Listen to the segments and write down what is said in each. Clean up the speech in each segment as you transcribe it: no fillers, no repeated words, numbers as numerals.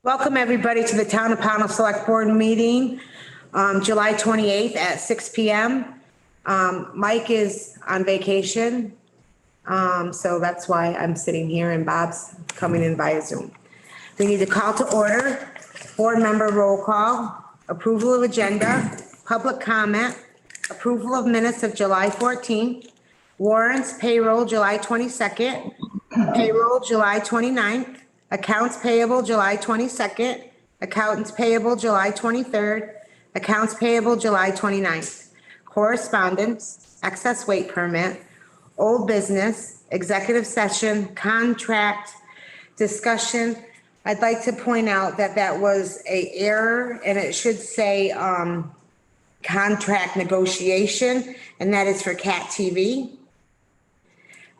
Welcome, everybody, to the Town of Pownell Select Board Meeting, July 28th at 6 p.m. Mike is on vacation, so that's why I'm sitting here and Bob's coming in via Zoom. We need to call to order, board member roll call, approval of agenda, public comment, approval of minutes of July 14th, warrants, payroll, July 22nd, payroll, July 29th, accounts payable, July 22nd, accountants payable, July 23rd, accounts payable, July 29th, correspondence, excess weight permit, old business, executive session, contract, discussion. I'd like to point out that that was an error and it should say contract negotiation, and that is for CAT TV.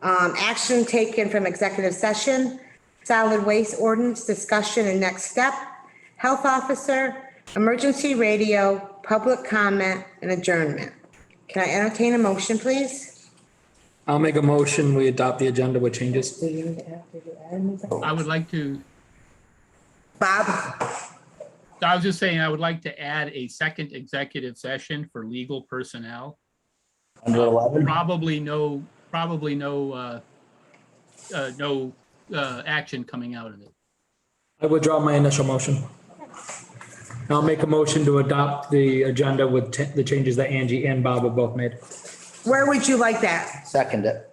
Action taken from executive session, solid waste ordinance discussion and next step, health officer, emergency radio, public comment, and adjournment. Can I entertain a motion, please? I'll make a motion. We adopt the agenda with changes. I would like to, Bob? I was just saying, I would like to add a second executive session for legal personnel. Under 11? Probably no action coming out of it. I withdraw my initial motion. I'll make a motion to adopt the agenda with the changes that Angie and Bob have both made. Where would you like that? Second it.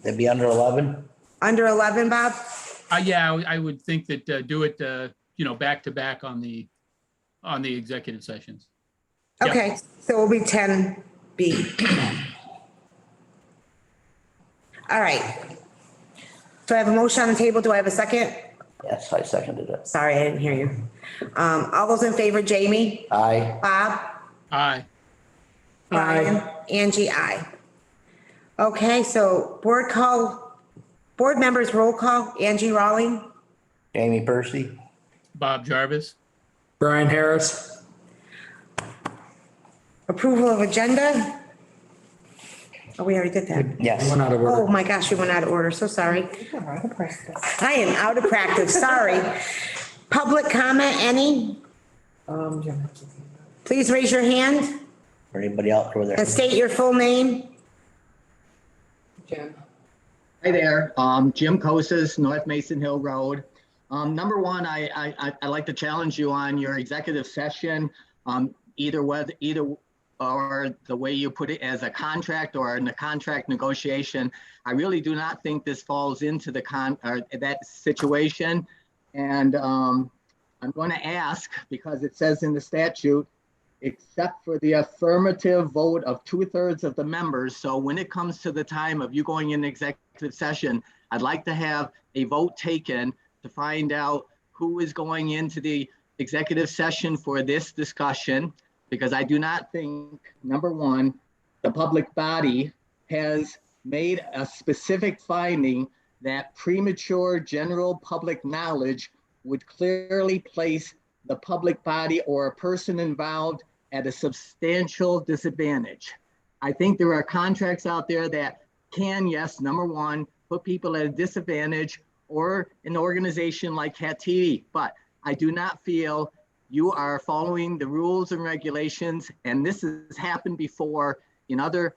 It'd be under 11? Under 11, Bob? Yeah, I would think that do it, back to back on the executive sessions. Yep. Okay, so it'll be 10B. All right. So I have a motion on the table. Do I have a second? Yes, I seconded it. Sorry, I didn't hear you. All those in favor, Jamie? Aye. Bob? Aye. Brian? Angie, aye. Okay, so board members roll call. Angie Rawling? Jamie Percy? Bob Jarvis. Brian Harris. Approval of agenda? Oh, we already did that. Yes. One out of Oh, order. my gosh, we went out of order. So sorry. I am out of practice. Sorry. Public comment, any? Please raise your hand For anybody out there with and their, state your full name. Hi there, Jim Kosas, North Mason Hill Road. Number one, I'd like to challenge you on your executive session, either or the way you put it as a contract or in the contract negotiation. I really do not think this falls into that situation. And I'm going to ask, because it says in the statute, except for the affirmative vote of 2/3 of the members. So when it comes to the time of you going in executive session, I'd like to have a vote taken to find out who is going into the executive session for this discussion, because I do not think, number one, the public body has made a specific finding that premature general public knowledge would clearly place the public body or a person involved at a substantial disadvantage. I think there are contracts out there that can, yes, number one, put people at a disadvantage, or an organization like CAT TV, but I do not feel you are following the rules and regulations, and this has happened before in other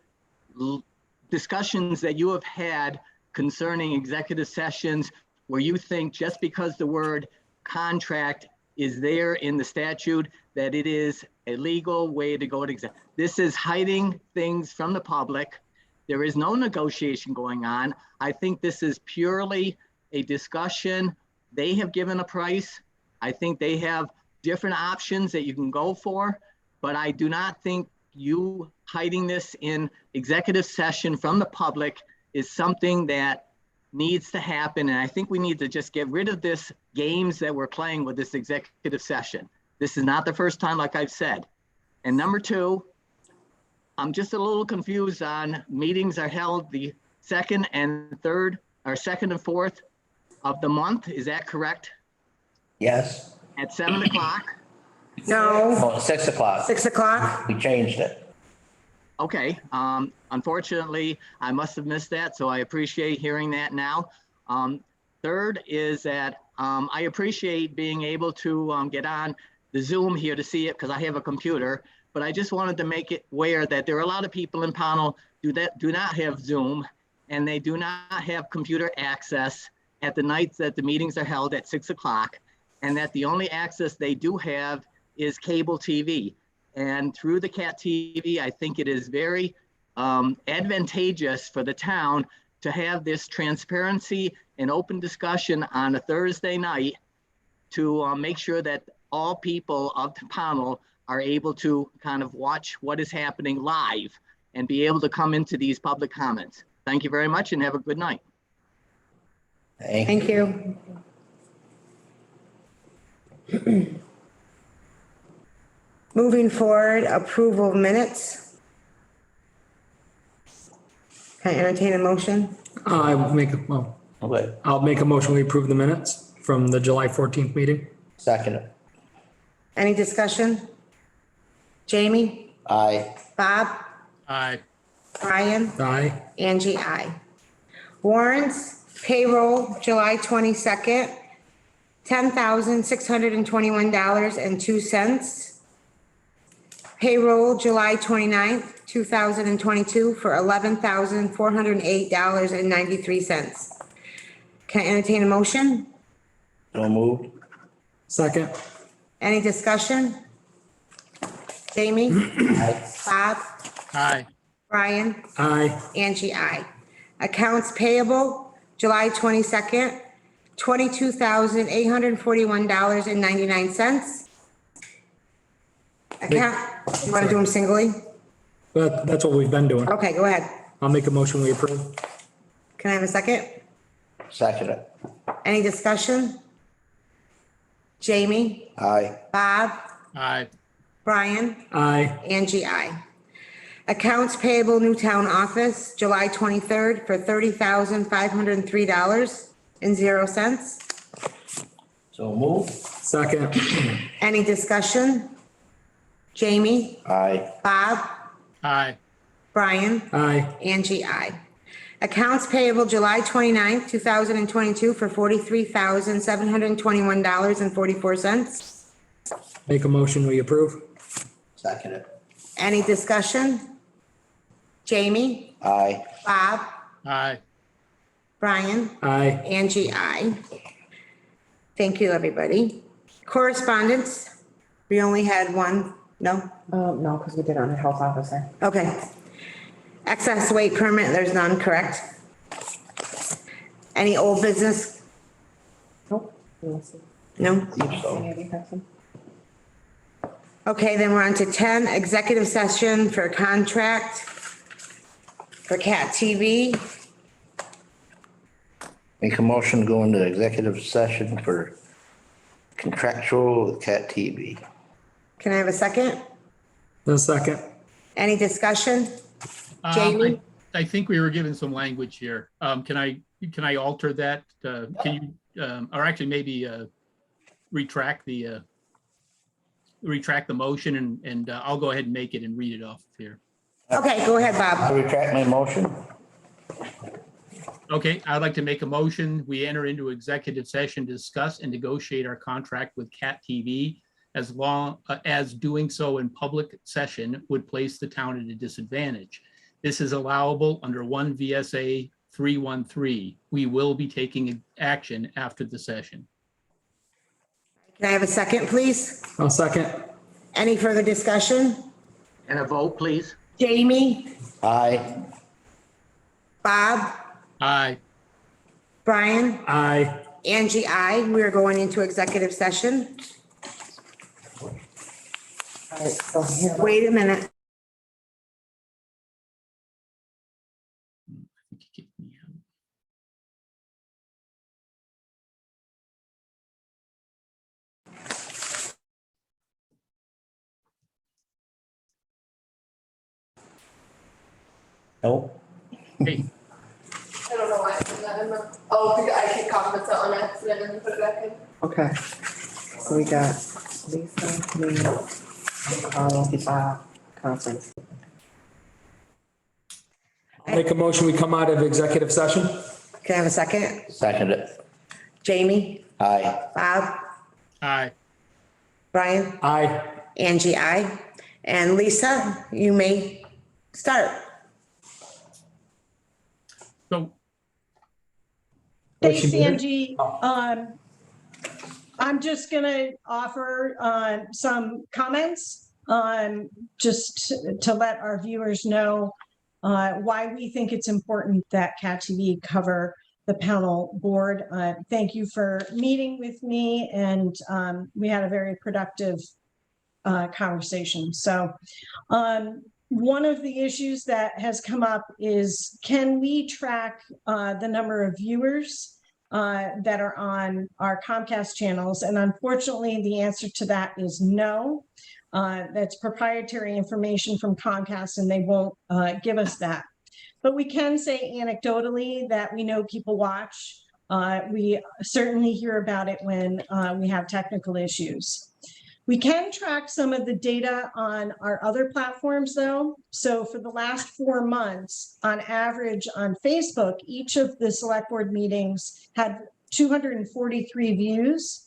discussions that you have had concerning executive sessions, where you think just because the word contract is there in the statute that it is a legal way to go to executive. This is hiding things from the public. There is no negotiation going on. I think this is purely a discussion. They have given a price. I think they have different options that you can go for, but I do not think you hiding this in executive session from the public is something that needs to happen. And I think we need to just get rid of this games that we're playing with this executive session. This is not the first time, like I've said. And number two, I'm just a little confused on meetings are held the second and 4th of the month. Is that correct? yes. At 7 o'clock? No, Oh, 6 o'clock. 6 o'clock. We changed it. Okay, unfortunately, I must have missed that, so I appreciate hearing that now. Third is that I appreciate being able to get on the Zoom here to see it because I have a computer, but I just wanted to make it aware that there are a lot of people in Pownell do not have Zoom, and they do not have computer access at the nights that the meetings are held at 6 o'clock, and that the only access they do have is cable TV. And through the CAT TV, I think it is very advantageous for the town to have this transparency and open discussion on a Thursday night to make sure that all people of the panel are able to kind of watch what is happening live and be able to come into these public comments. Thank you very much and have a good night. Thank you. Thank you. Moving forward, approval of minutes. Can I entertain a motion? I'll make a motion, we approve the minutes from the July 14th meeting. Second it. Any discussion? Jamie? Aye. Bob? Aye. Brian? Aye. Angie, aye. Warrants, payroll, July 22nd, $10,621.02. Payroll, July 29th, 2022 for $11,408.93. Can I entertain a motion? So moved. Second. Any discussion? Jamie? Aye. Bob? Aye. Brian? Aye. Angie, aye. Accounts payable, July 22nd, $22,841.99. Account, you want to do them singly? But that's what we've been doing. Okay, go ahead. I'll make a motion, we approve. Can I have a second? Second it. Any discussion? Jamie? Aye. Bob? Aye. Brian? Aye. Angie, aye. Accounts payable, Newtown office, July 23rd for $30,503.00. So moved. Second. Any discussion? Jamie? Aye. Bob? Aye. Brian? Aye. Angie, aye. Accounts payable, July 29th, 2022 for $43,721.44. Make a motion, we approve. Second it. Any discussion? Jamie? Aye. Bob? Aye. Brian? Aye. Angie, aye. Thank you, everybody. Correspondence, we only had one, no? No, because we did it on the health officer. Okay. Excess weight permit, there's none, correct? Any old business? Nope. Let's see. No? Believe so. Maybe have some. Okay, then we're on to 10, executive session for contract for CAT TV. Make a motion to go into executive session for contractual with CAT TV. Can I have a second? The second. Any discussion? Jamie? I think we were given some language here. Can I alter that? Can you, or actually maybe retract the motion and I'll go ahead and make it and read it off here. Okay, go ahead, Bob. I retract my motion. Okay, I'd like to make a motion. We enter into executive session to discuss and negotiate our contract with CAT TV as long as doing so in public session would place the town at a disadvantage. This is allowable under 1 VSA 313. We will be taking action after the session. Can I have a second, please? I'll second. Any further discussion? And a vote, please. Jamie? Aye. Bob? Aye. Brian? Aye. Angie, aye. We are going into executive session. All right, so here. Wait a minute. Nope. Hey, I don't know why I put that in the, oh, because I hit comments on accident and put it back in. Okay. So we got Lisa, me, Carl, Bob, Constance. Make a motion, we come out of executive session. Can I have a second? Second it. Jamie, Aye. Bob, Aye. Brian, Aye. Angie, I. And Lisa, you may start. So, Oh, she Thanks, muted? Angie. I'm just gonna offer some comments, just to let our viewers know why we think it's important that Cat TV cover the panel board. Thank you for meeting with me, and we had a very productive conversation. So one of the issues that has come up is, can we track the number of viewers that are on our Comcast channels? And unfortunately, the answer to that is no. That's proprietary information from Comcast, and they won't give us that. But we can say anecdotally that we know people watch. We certainly hear about it when we have technical issues. We can track some of the data on our other platforms though. So for the last 4 months, on average on Facebook, each of the select board meetings had 243 views.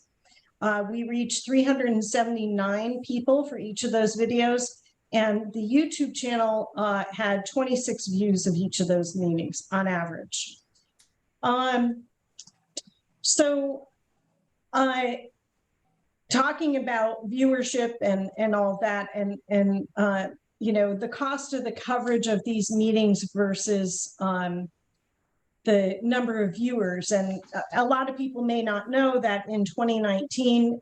We reached 379 people for each of those videos. And the YouTube channel had 26 views of each of those meetings on average. Talking about viewership and all that, and you know, the cost of the coverage of these meetings versus the number of viewers. And a lot of people may not know that in 2019,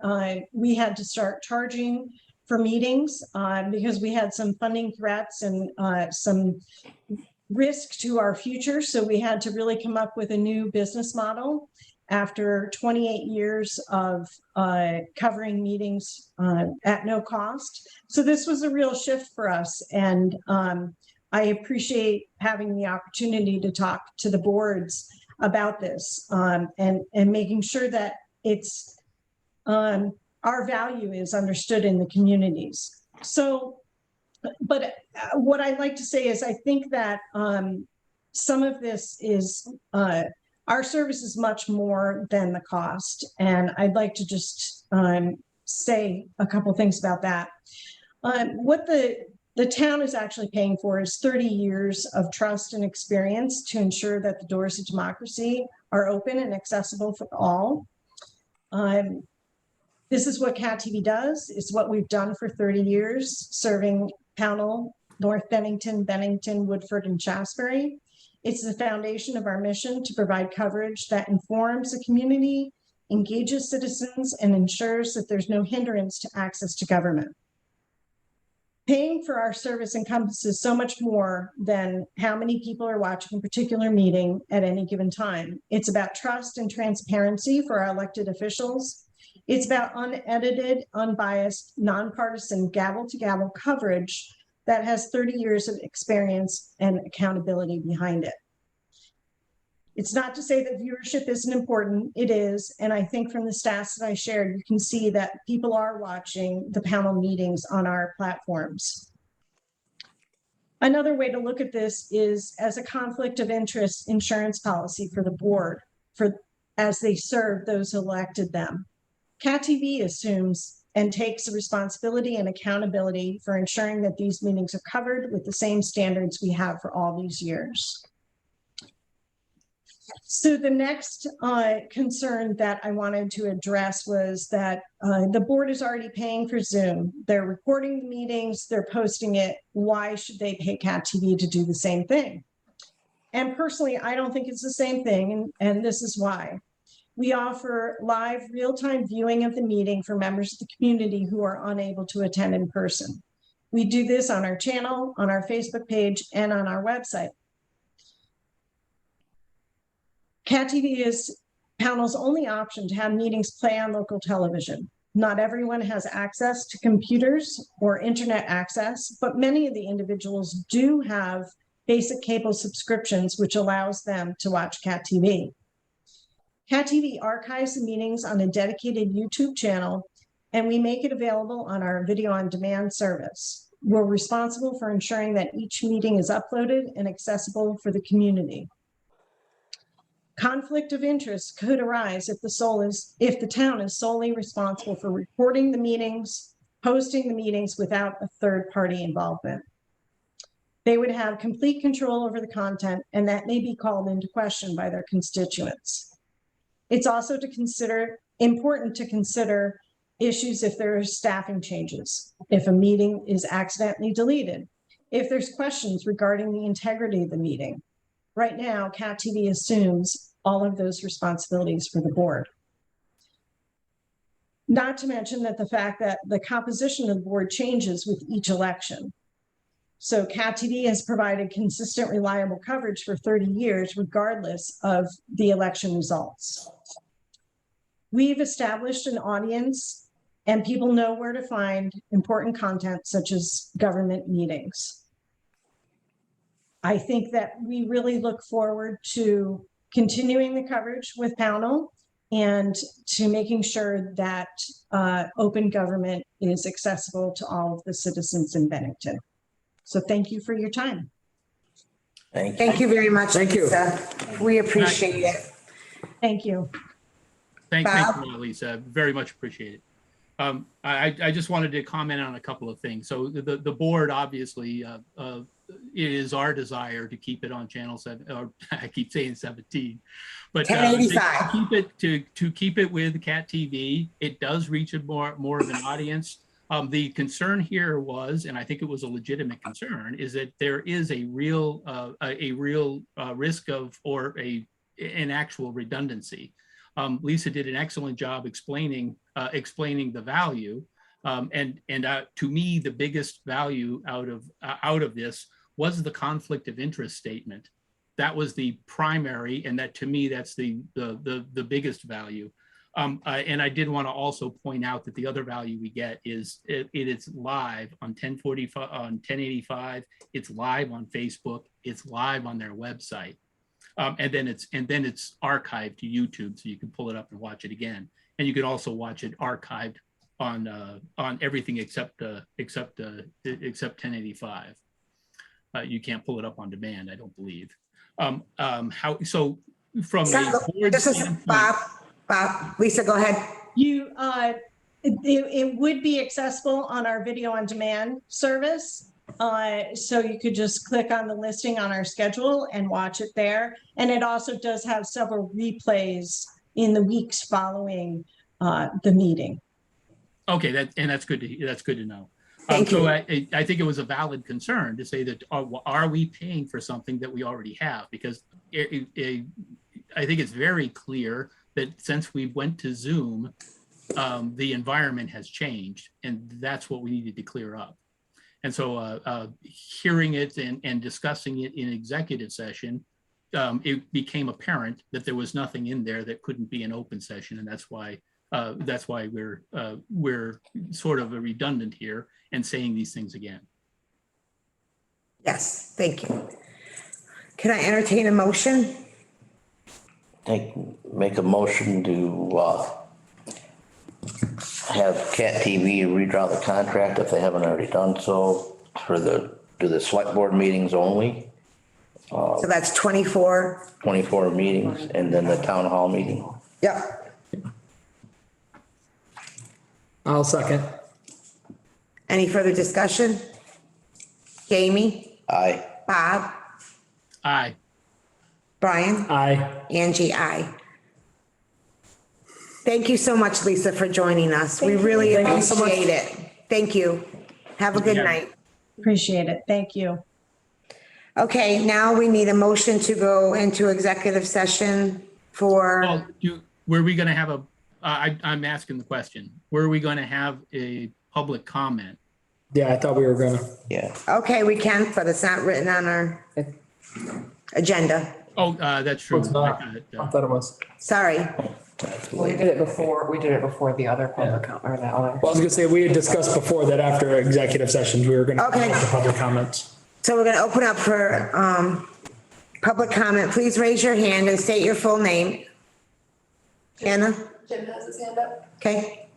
we had to start charging for meetings because we had some funding threats and some risk to our future. So we had to really come up with a new business model after 28 years of covering meetings at no cost. So this was a real shift for us. And I appreciate having the opportunity to talk to the boards about this and making sure that it's our value is understood in the communities. So, but what I'd like to say is I think that some of this is, our service is much more than the cost. And I'd like to just say a couple things about that. What the town is actually paying for is 30 years of trust and experience to ensure that the doors of democracy are open and accessible for all. This is what Cat TV does. It's what we've done for 30 years, serving Pownell, North Bennington, Bennington, Woodford, and Shaftesbury. It's the foundation of our mission to provide coverage that informs the community, engages citizens, and ensures that there's no hindrance to access to government. Paying for our service encompasses so much more than how many people are watching a particular meeting at any given time. It's about trust and transparency for our elected officials. It's about unedited, unbiased, nonpartisan, gavel-to-gavel coverage that has 30 years of experience and accountability behind it. It's not to say that viewership isn't important, it is. And I think from the stats that I shared, you can see that people are watching the panel meetings on our platforms. Another way to look at this is as a conflict of interest insurance policy for the board, as they serve those who elected them. Cat TV assumes and takes the responsibility and accountability for ensuring that these meetings are covered with the same standards we have for all these years. So the next concern that I wanted to address was that the board is already paying for Zoom. They're recording the meetings, they're posting it. Why should they pay Cat TV to do the same thing? And personally, I don't think it's the same thing, and this is why. We offer live real-time viewing of the meeting for members of the community who are unable to attend in person. We do this on our channel, on our Facebook page, and on our website. Cat TV is Pownell's only option to have meetings play on local television. Not everyone has access to computers or internet access, but many of the individuals do have basic cable subscriptions, which allows them to watch Cat TV. Cat TV archives the meetings on a dedicated YouTube channel, and we make it available on our video on demand service. We're responsible for ensuring that each meeting is uploaded and accessible for the community. Conflict of interest could arise if the town is solely responsible for recording the meetings, hosting the meetings without a third party involvement. They would have complete control over the content, and that may be called into question by their constituents. It's also important to consider issues if there are staffing changes, if a meeting is accidentally deleted, if there's questions regarding the integrity of the meeting. Right now, CAT TV assumes all of those responsibilities for the board. Not to mention that the fact that the composition of the board changes with each election. So CAT TV has provided consistent, reliable coverage for 30 years, regardless of the election results. We've established an audience and people know where to find important content such as government meetings. I think that we really look forward to continuing the coverage with Pownell and to making sure that open government is accessible to all of the citizens in Bennington. So thank you for your time. Thank you. Thank you very much, Thank you. Lisa. We appreciate it. Thank you. Thank Bob? you, Lisa. Very much appreciated. I just wanted to comment on a couple of things. So the board, obviously, it is our desire to keep it on channel 7, or I keep saying 17, but 1085. to keep it with CAT TV. It does reach more of an audience. The concern here was, and I think it was a legitimate concern, is that there is a real risk of, or an actual redundancy. Lisa did an excellent job explaining the value, and to me, the biggest value out of this was the conflict of interest statement. That was the primary, and that to me, that's the biggest value. And I did want to also point out that the other value we get is it is live on 1045, on 1085. It's live on Facebook. It's live on their website, and then it's archived to YouTube, so you can pull it up and watch it again. And you can also watch it archived on everything except 1085. You can't pull it up on demand, I don't believe. So from a board standpoint, Bob, Lisa, go ahead. It would be accessible on our video on demand service. So you could just click on the listing on our schedule and watch it there. And it also does have several replays in the weeks following the meeting. okay, that's good to know. Thank you. So I think it was a valid concern to say that are we paying for something that we already have? Because I think it's very clear that since we went to Zoom, the environment has changed, and that's what we needed to clear up. And so hearing it and discussing it in executive session, it became apparent that there was nothing in there that couldn't be an open session, and that's why we're sort of redundant here and saying these things again. Yes, thank you. Can I entertain a motion? Make a motion to have CAT TV redraw the contract if they haven't already done so for do the select board meetings only, So that's 24. 24 meetings, and then the town hall meeting. Yep. I'll second. Any further discussion? Jamie, Aye. Bob, Aye. Brian, Aye. Angie, aye. Thank you so much, Lisa, for joining us. We really Thank you so much. appreciate it. Thank you. Have a good Yeah. night. Appreciate it. Thank you. Okay, now we need a motion to go into executive session for, Well, were we going to have I'm asking the question, were we going to have a public comment? Yeah, I thought we were gonna. Yeah. okay, we can, but it's not written on our agenda. Oh, that's true. It's not. I thought it was. Sorry. We did it before the other public, or the other. Well, I was gonna say, we had discussed before that after executive sessions, we were gonna. Okay. make the public comments. So we're going to open up for public comment. Please raise your hand and state your full name. Anna, Jim has his hand up. okay?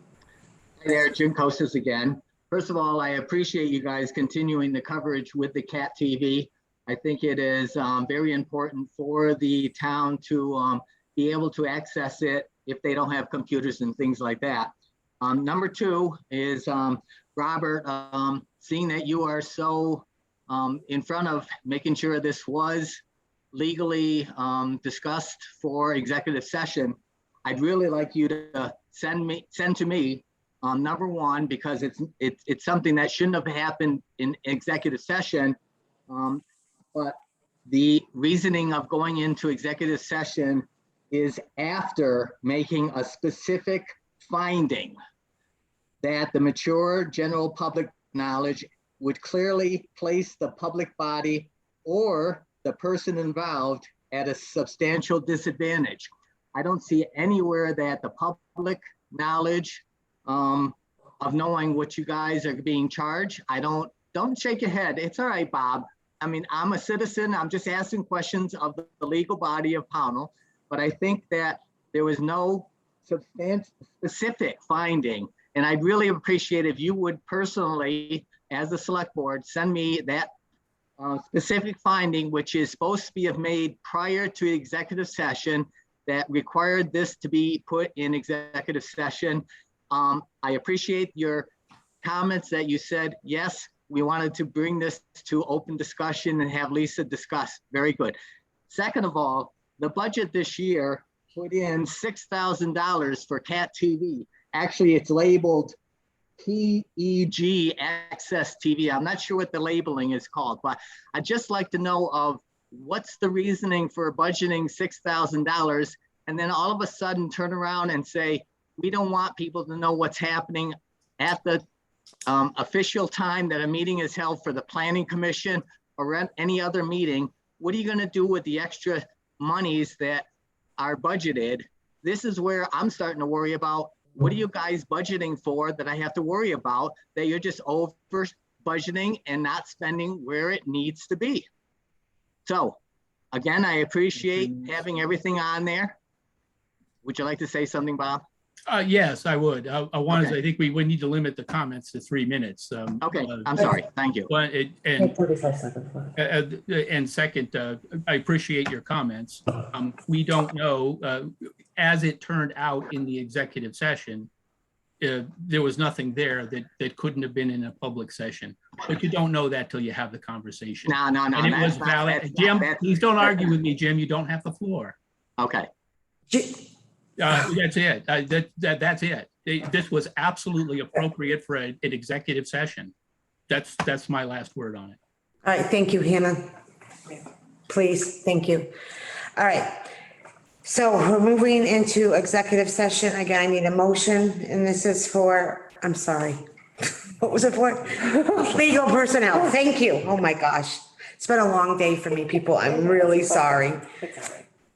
Hi there, Jim Kostas again. First of all, I appreciate you guys continuing the coverage with the CAT TV. I think it is very important for the town to be able to access it if they don't have computers and things like that. Number two is, Robert, seeing that you are so in front of making sure this was legally discussed for executive session, I'd really like you to send to me, number one, because it's something that shouldn't have happened in executive session. But the reasoning of going into executive session is after making a specific finding that the mature general public knowledge would clearly place the public body or the person involved at a substantial disadvantage. I don't see anywhere that the public knowledge of knowing what you guys are being charged. Don't shake your head. It's all right, Bob. I mean, I'm a citizen. I'm just asking questions of the legal body of Pownell, but I think that there was no specific finding. And I'd really appreciate if you would personally, as the select board, send me that specific finding, which is supposed to be made prior to executive session, that required this to be put in executive session. I appreciate your comments that you said, yes, we wanted to bring this to open discussion and have Lisa discuss. Very good. Second of all, the budget this year put in $6,000 for CAT TV. Actually, it's labeled PEG Access TV. I'm not sure what the labeling is called, but I'd just like to know of what's the reasoning for budgeting $6,000 and then all of a sudden turn around and say, we don't want people to know what's happening at the official time that a meeting is held for the planning commission or any other meeting. What are you going to do with the extra monies that are budgeted? This is where I'm starting to worry about. What are you guys budgeting for that I have to worry about, that you're just over budgeting and not spending where it needs to be? So again, I appreciate having everything on there. Would you like to say something, Bob? Yes, I would. I wanted, Okay. I think we would need to limit the comments to 3 minutes. Okay, I'm sorry. Thank you. But Take 45 seconds. and second, I appreciate your comments. We don't know, as it turned out in the executive session, there was nothing there that couldn't have been in a public session. But you don't know that till you have the conversation. No. And it was valid. Jim, please don't argue with me, Jim. You don't have the floor. Okay. That's it. That's it. This was absolutely appropriate for an executive session. That's my last word on it. All right, thank you, Hannah. Please, thank you. All right. So we're moving into executive session. Again, I need a motion, and this is for, I'm sorry. What was it for? Legal personnel. Thank you. Oh my gosh. It's been a long day for me, people. I'm really sorry.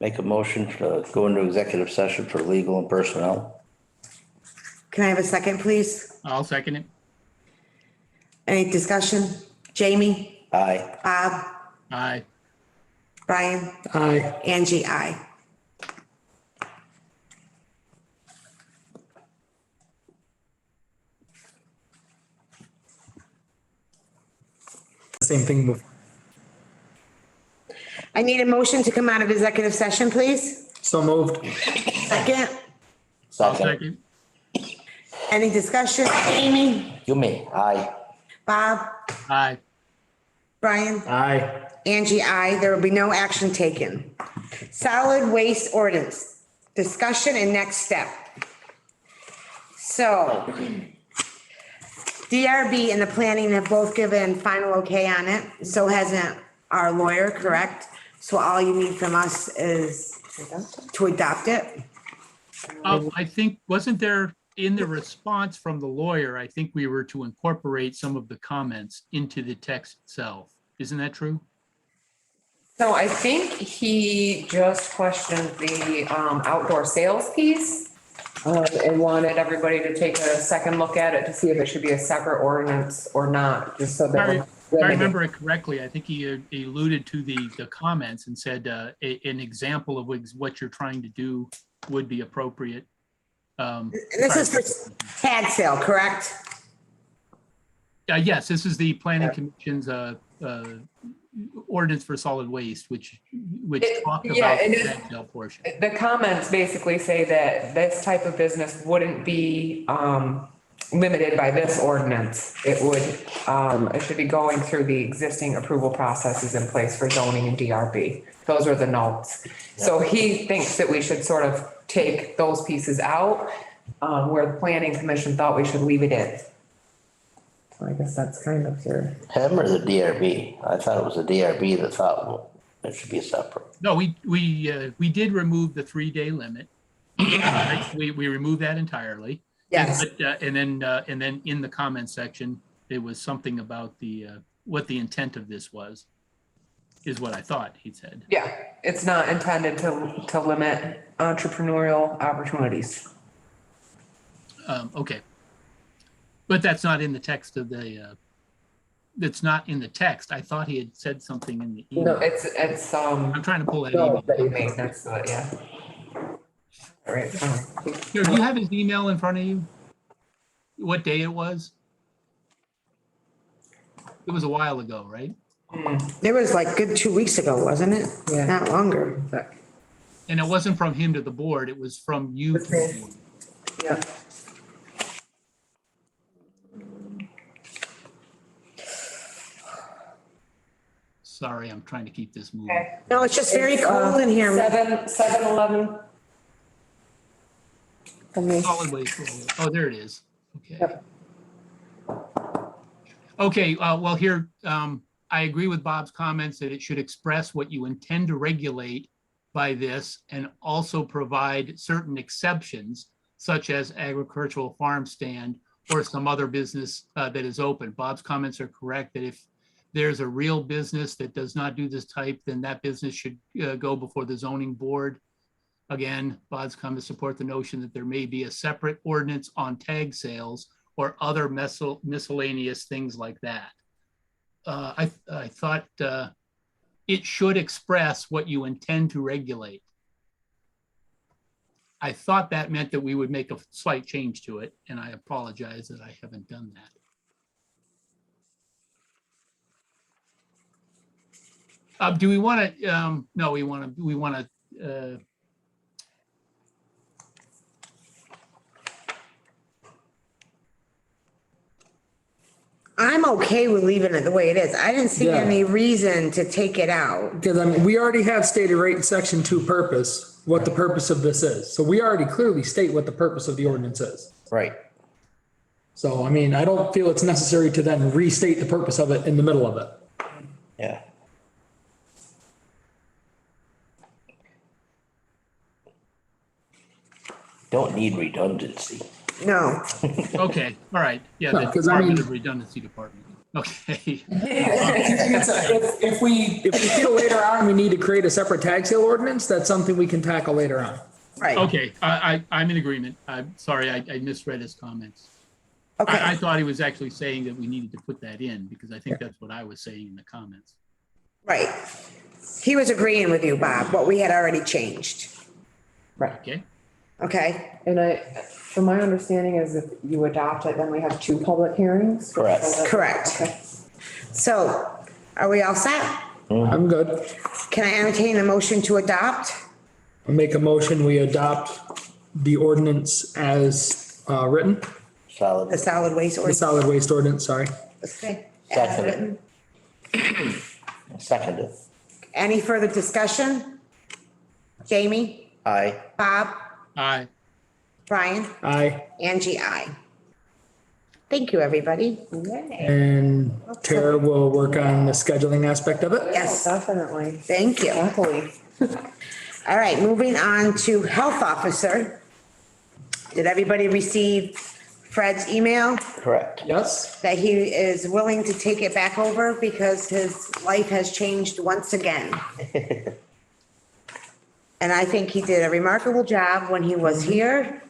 Make a motion to go into executive session for legal and personnel. Can I have a second, please? I'll second it. Any discussion? Jamie? Aye. Bob? Aye. Brian? Aye. Angie, aye. Same thing before. I need a motion to come out of executive session, please. So moved. Second. I'll Second. second. Any discussion? Amy? You me. Aye. Bob? Aye. Brian? Aye. Angie, aye. There will be no action taken. Solid waste ordinance, discussion and next step. So DRB and the planning have both given final okay on it. So hasn't our lawyer, correct? So all you need from us is to adopt it. I think, wasn't there in the response from the lawyer, I think we were to incorporate some of the comments into the text itself. Isn't that true? So I think he just questioned the outdoor sales piece and wanted everybody to take a second look at it to see if it should be a separate ordinance or not, just so that. If I remember it correctly, I think he alluded to the comments and said an example of what you're trying to do would be appropriate. And this is for tag sale, correct? Yes, this is the planning commission's ordinance for solid waste, which talked Yeah, about and the it- tag sale portion. The comments basically say that this type of business wouldn't be limited by this ordinance. It would, it should be going through the existing approval processes in place for zoning and DRB. Those are the notes. So he thinks that we should sort of take those pieces out, where the planning commission thought we should leave it in. So I guess that's kind of your. Him or the DRB? I thought it was the DRB that thought, well, it should be separate. No, we did remove the 3-day limit. Right? We removed that entirely. Yes. But, and then in the comment section, there was something about what the intent of this was, is what I thought he said. Yeah, it's not intended to limit entrepreneurial opportunities. Okay. But that's not in the text of that's not in the text. I thought he had said something in the No, email. it's I'm trying to pull that email. no, that you made next to it, yeah. All right, fine. Here, do you have his email in front of you? What day it was? It was a while ago, right? It was like good 2 weeks ago, wasn't it? Yeah. Not longer. And it wasn't from him to the board, it was from you. to the board. Yeah. Sorry, I'm trying to keep this moving. Okay. No, it's just very cold in here. 7-11. For me. Solid waste. Oh, there it is. Okay. Yep. Okay, well, here, I agree with Bob's comments that it should express what you intend to regulate by this and also provide certain exceptions, such as agricultural farm stand or some other business that is open. Bob's comments are correct that if there's a real business that does not do this type, then that business should go before the zoning board. Again, Bob's comments support the notion that there may be a separate ordinance on tag sales or other miscellaneous things like that. I thought it should express what you intend to regulate. I thought that meant that we would make a slight change to it, and I apologize that I haven't done that. Do we want to, no, we want to, I'm okay with leaving it the way it is. I didn't see Yeah. any reason to take it out. Because I mean, we already have stated right in section 2 purpose, what the purpose of this is. So we already clearly state what the purpose of the ordinance is. Right. So, I mean, I don't feel it's necessary to then restate the purpose of it in the middle of it. Yeah. Don't need redundancy. No. okay, all right, yeah, No, the 'cause I Department mean- of Redundancy Department. Okay, If we feel later on we need to create a separate tag sale ordinance, that's something we can tackle later on. Right. okay, I'm in agreement. I'm sorry, I misread his comments. I Okay. thought he was actually saying that we needed to put that in because I think that's what I was saying in the comments. Right. He was agreeing with you, Bob, what we had already changed. Okay, Okay. And from my understanding is if you adopt it, then we have 2 public hearings. Correct. Correct. Okay. So are we all set? I'm good. Can I entertain a motion to adopt? I'll make a motion, we adopt the ordinance as written, The Solid. solid waste the ordinance? solid waste ordinance, sorry. Okay. As Second. written. Seconded. Any further discussion? Jamie, Aye. Bob, aye. Brian, Aye. Angie, I. Thank you, everybody. And Tara will work on the scheduling aspect of it. Yes, Definitely. thank you. Happily. All right, moving on to health officer. Did everybody receive Fred's email Correct. Yes? that he is willing to take it back over because his life has changed once again? And I think he did a remarkable job when he was here.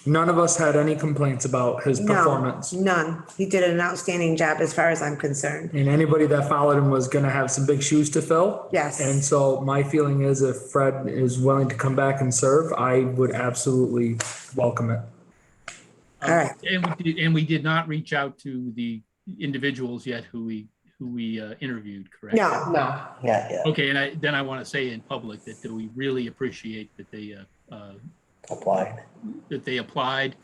None of us had any complaints about his No, performance. none. He did an outstanding job as far as I'm concerned. And anybody that followed him was gonna have some big shoes to fill. Yes. And so my feeling is if Fred is willing to come back and serve, I would absolutely welcome it. All right. And we did not reach out to the individuals yet who we interviewed, correct? No, No, Yeah, Okay, and then I want to say in public that we really appreciate that they applied. applied.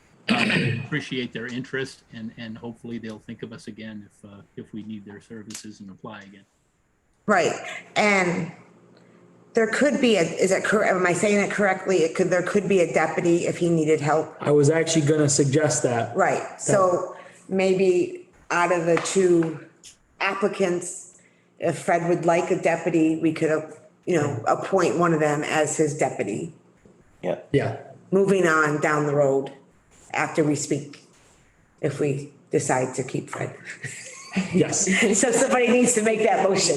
Appreciate their interest, and hopefully they'll think of us again if we need their services and apply again. right. And there could be is it correct? Am I saying it correctly? There could be a deputy if he needed help. I was actually gonna suggest that. Right. So maybe out of the two applicants, if Fred would like a deputy, we could, appoint one of them as his deputy. Yeah. Yeah, Moving on down the road after we speak, if we decide to keep Fred. yes. So somebody needs to make that motion.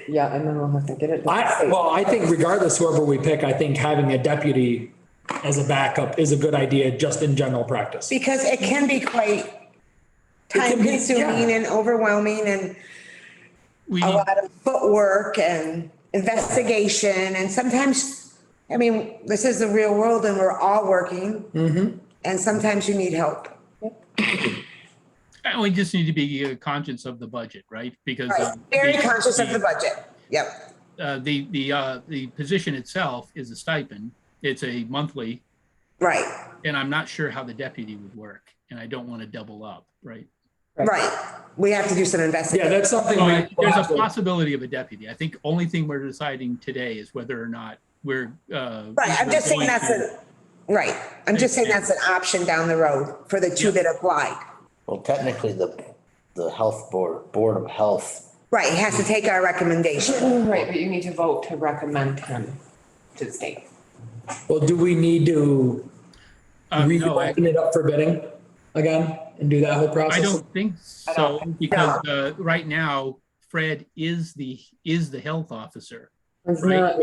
yeah, and then we'll have to get it. I think regardless, whoever we pick, I think having a deputy as a backup is a good idea, just in general practice. Because it can be quite can be, time consuming yeah. and overwhelming and We a need, lot of footwork and investigation. And sometimes, I mean, this is the real world and we're all working. And sometimes you need help. we just need to be conscious of the budget, right? Because Right. Very conscious of the budget. Yep. the position itself is a stipend. It's a monthly, Right. and I'm not sure how the deputy would work, and I don't want to double up, right? Right. We have to do some Yeah, investigation. that's something. So we'll there's have a to- possibility of a deputy. I think only thing we're deciding today is whether or not we're. Right. I'm just saying that's right. I'm just saying that's an option down the road for the two that applied. Well, technically, the health board of health, Right. It has to take our recommendation. Right, but you need to vote to recommend him to the state. Well, do we need to No, reopen it up for bidding again and do that whole process? I don't think so, because right now, Fred is the health officer. It's Right. not,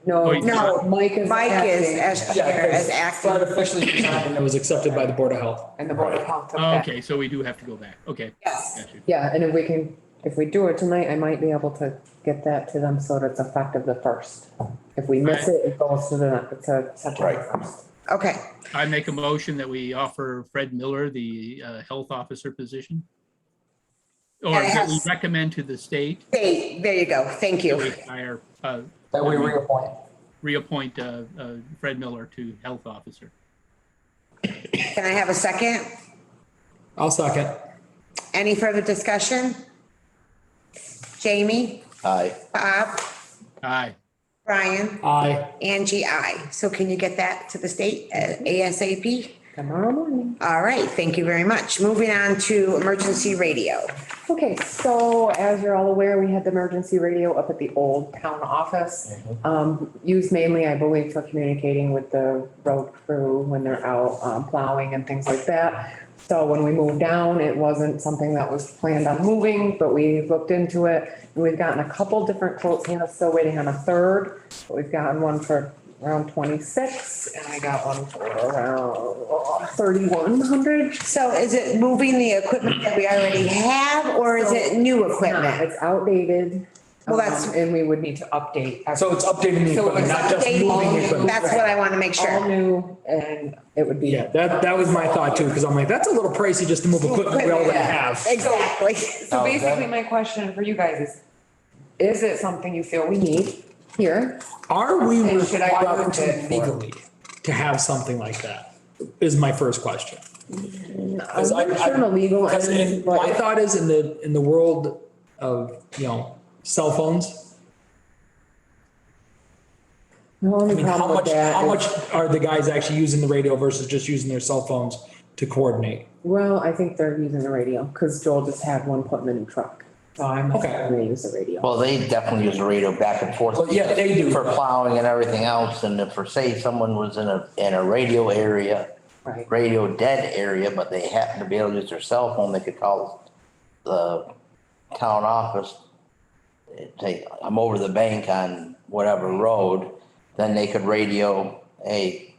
no, Wait, No, Mike is. Mike is acting, as Yeah, chair, as Fred acting. officially resigned and it was accepted by the Board of Health. And the Board of Health took that. Okay, so we do have to go back. Okay. Yes. Got you. Yeah, and if we do it tonight, I might be able to get that to them so that it's effective the 1st. If we miss it, it goes to September Right. 1st. Okay. I make a motion that we offer Fred Miller the health officer position. Or And it that we has- recommend to the state Hey, there you go. Thank that we you. hire, That we reappoint. reappoint Fred Miller to health officer. Can I have a second? I'll second. Any further discussion? Jamie, aye. Bob, Aye. Brian, Aye. Angie, I. So can you get that to the state ASAP? Tomorrow morning. All right, thank you very much. Moving on to emergency radio. Okay, so as you're all aware, we had the emergency radio up at the old town office. Used mainly, I believe, for communicating with the road crew when they're out plowing and things like that. So when we moved down, it wasn't something that was planned on moving, but we looked into it. And we've gotten a couple different quotes. Hannah's still waiting on a third, but we've gotten one for around 26 and I got one for around 3,100. So is it moving the equipment that we already have or is it new equipment? It's outdated. Well, that's- And we would need to update. So it's updating the So equipment, it's not just updating. moving the equipment. That's what I want to make All sure. new and it would be. Yeah, that was my thought too, because I'm like, that's a little pricey just to move equipment we already have. Exactly. So basically my question for you guys is it something you feel we need here? Are we And should I required move to it? legally to have something like that? Is my first question. I'm not sure on the legal Because end, my but thought is in the world of, cell phones, the I only mean, how problem with much, that how is- much are the guys actually using the radio versus just using their cell phones to coordinate? Well, I think they're using the radio because Joel just had one put in the new truck. So I'm Okay. gonna use the radio. Well, they definitely use the radio back and forth. Well, yeah, they do. For plowing and everything else, and if, for say, someone was in a radio area, Right. radio dead area, but they happen to be able to use their cell phone, they could call the town office. Say, I'm over the bank on whatever road, then they could radio, hey,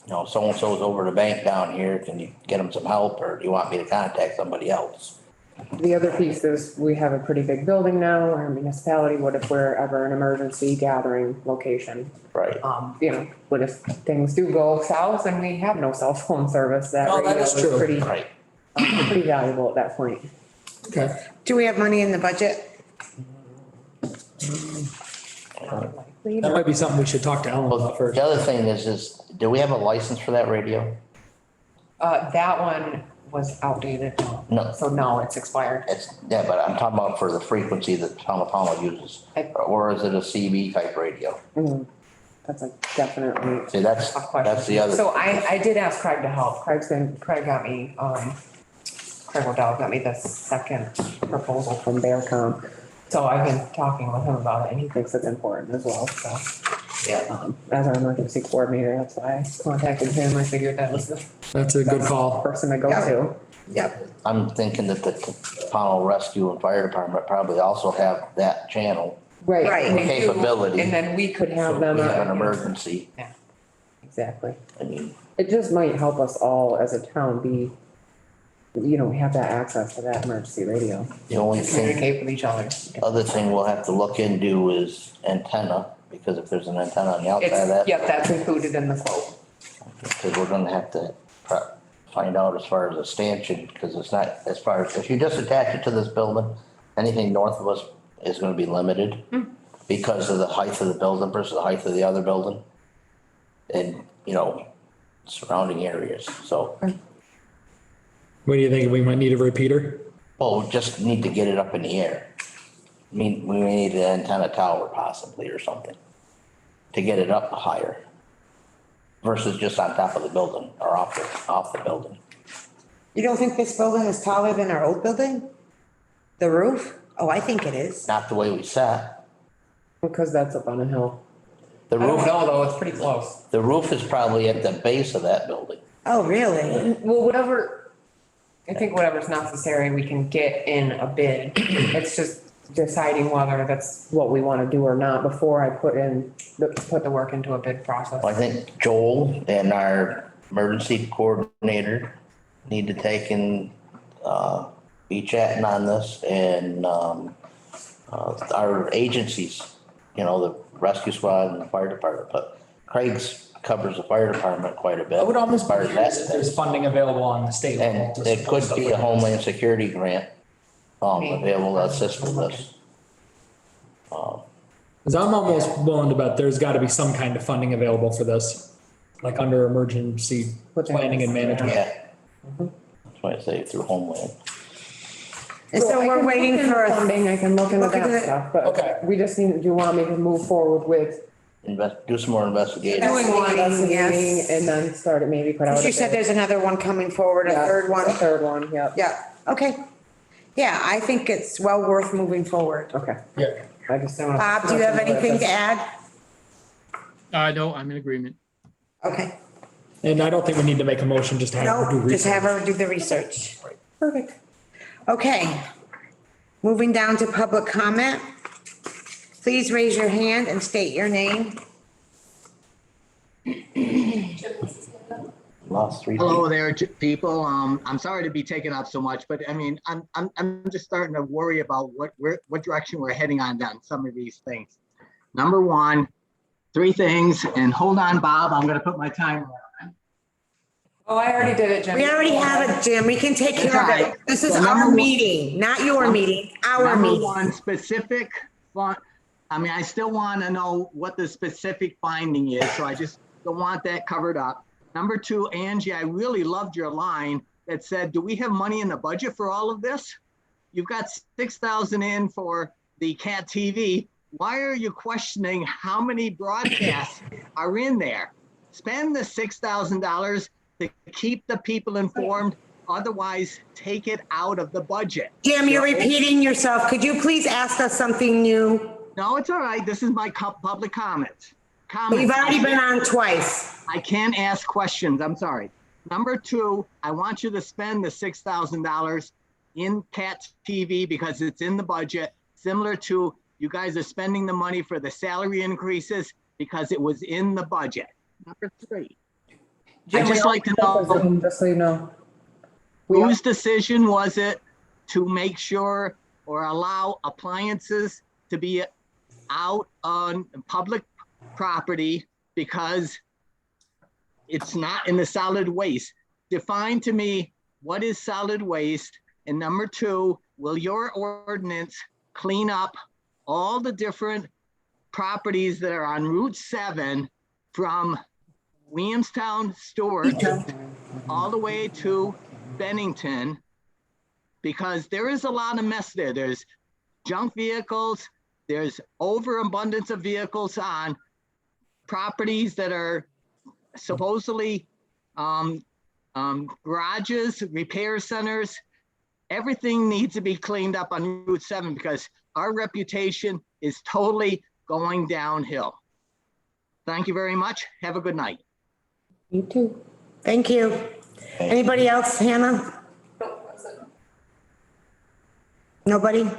so-and-so's over the bank down here, can you get them some help, or do you want me to contact somebody else? The other piece is we have a pretty big building now, our municipality, what if we're ever an emergency gathering location? Right. What if things do go south and we have no cell phone service? That Oh, that radio is is true. pretty, Right. pretty valuable at that point. Okay. Do we have money in the budget? That might be something we should talk to Ellen about first. The other thing is, do we have a license for that radio? That one was outdated. No. So no, it's expired. Yeah, but I'm talking about for the frequency that town of Pownell uses, or is it a CB type radio? That's a definitely. See, that's the other. So I did ask Craig to help. Craig got me, Craig O'Dowd got me the second proposal from Bearcom. So I've been talking with him about it and he thinks it's important as well, so. Yeah. As our emergency coordinator, that's why I contacted him. I figured that was the That's a good call. person to go to. Yep. I'm thinking that the Pownell Rescue and Fire Department probably also have that channel. Right. Right. and they do, Capability. And then we could So have if them. we have an emergency, Exactly. I mean, It just might help us all as a town be, have that access to that emergency radio. the only thing, Communicate with each other. other thing we'll have to look into is antenna, because if there's an antenna on the outside of that. Yep, that's included in the quote. Because we're gonna have to find out as far as a stanchion, because it's not, as far as, if you just attach it to this building, anything north of us is gonna be limited because of the height of the building versus the height of the other building. And, surrounding areas, so, What do you think? We might need a repeater? well, we just need to get it up in the air. I mean, we may need an antenna tower possibly or something to get it up higher versus just on top of the building or off the building. You don't think this building is taller than our old building? The roof? Oh, I think it is. Not the way we sat. Because that's up on a hill. The I don't roof, know though, it's pretty close. the roof is probably at the base of that building. Oh, really? Well, I think whatever's necessary, we can get in a bid. It's just deciding whether that's what we want to do or not before I put the work into a bid process. I think Joel and our emergency coordinator need to take and, be chatting on this and, our agencies, the rescue squad and the fire department, but Craig's covers the fire department quite a bit. I would almost as be far as curious that if there's goes. funding available on the state level. And to it support could stuff be like a that. Homeland Security grant, available to assist with this. Cause I'm almost willing to bet there's gotta be some kind of funding available for this, like under emergency planning and management. Yeah. That's why I say through Homeland. And so we're waiting for, Funding, I can look into Look into that it. stuff, but Okay. we just need, do you want me to move forward with Do some more investigating. Doing one, investigating yes. and then start it, maybe put out a She said bid? there's another one coming forward, a Yeah, third one. A third one, yep. Yeah, okay. Yeah, I think it's well worth moving forward. Okay. Yeah. I just don't. Bob, do you have anything to add? No, I'm in agreement. Okay. And I don't think we need to make a motion, just to have her do No, just research. have her do the research. Perfect. Okay. Moving down to public comment. Please raise your hand and state your name. Lost 3 Hello feet. there, people. I'm sorry to be taking up so much, but I mean, I'm just starting to worry about what direction we're heading on some of these things. Number one, 3 things, and hold on, Bob, I'm gonna put my timer on. Oh, I already did it, Jim. We already have it, Jim. We can take care of it. This is So number our one- meeting, not your meeting, our Number meeting. one, specific, I still want to know what the specific finding is, so I just don't want that covered up. Number 2, Angie, I really loved your line that said, do we have money in the budget for all of this? You've got 6,000 in for the CAT TV. Why are you questioning how many broadcasts are in there? Spend the $6,000 to keep the people informed. Otherwise, take it out of the budget. Jim, you're repeating yourself. Could you please ask us something new? No, it's all right. This is my public comment. We've already been on twice. I can't ask questions. I'm sorry. Number 2, I want you to spend the $6,000 in CAT TV because it's in the budget, similar to you guys are spending the money for the salary increases because it was in the budget. Number 3, I'd just like to know, Just so you know. whose decision was it to make sure or allow appliances to be out on public property because it's not in the solid waste? Define to me what is solid waste. And number 2, will your ordinance clean up all the different properties that are on Route 7 from Williamstown, Stewart, all the way to Bennington? Because there is a lot of mess there. There's junk vehicles, there's overabundance of vehicles on properties that are supposedly garages, repair centers. Everything needs to be cleaned up on Route 7 because our reputation is totally going downhill. Thank you very much. Have a good night. You too. Thank you. Anybody else, Hannah? Nobody?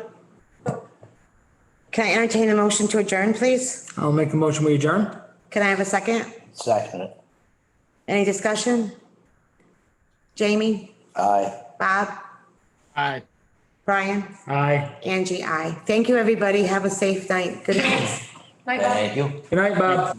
Can I entertain a motion to adjourn, please? I'll make a motion, we adjourn. Can I have a second? Second it. Any discussion? Jamie? Aye. Bob? Aye. Brian? Aye. Angie, I. Thank you, everybody. Have a safe night. Good night. Night, Bob. Thank you. Good night, Bob.